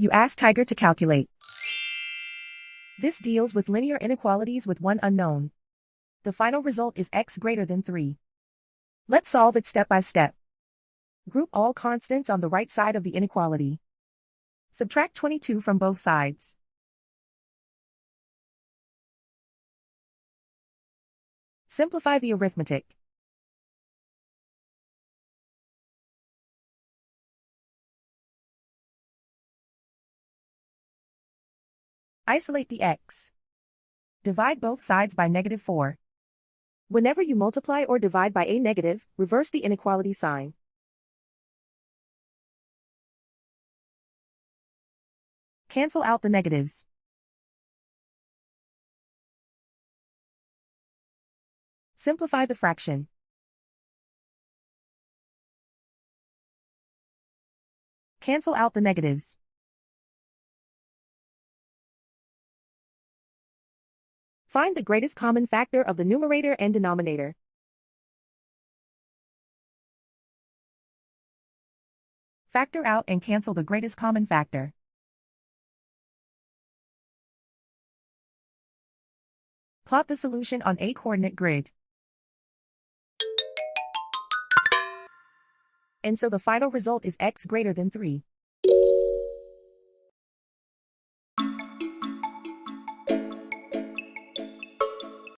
You ask Tiger to calculate. This deals with linear inequalities with one unknown. The final result is x greater than 3. Let's solve it step by step. Group all constants on the right side of the inequality. Subtract 22 from both sides. Simplify the arithmetic. Isolate the x. Divide both sides by -4. Whenever you multiply or divide by a negative, reverse the inequality sign. Cancel out the negatives. Simplify the fraction. Cancel out the negatives. Find the greatest common factor of the numerator and denominator. Factor out and cancel the greatest common factor. Plot the solution on a coordinate grid. And so the final result is x greater than 3.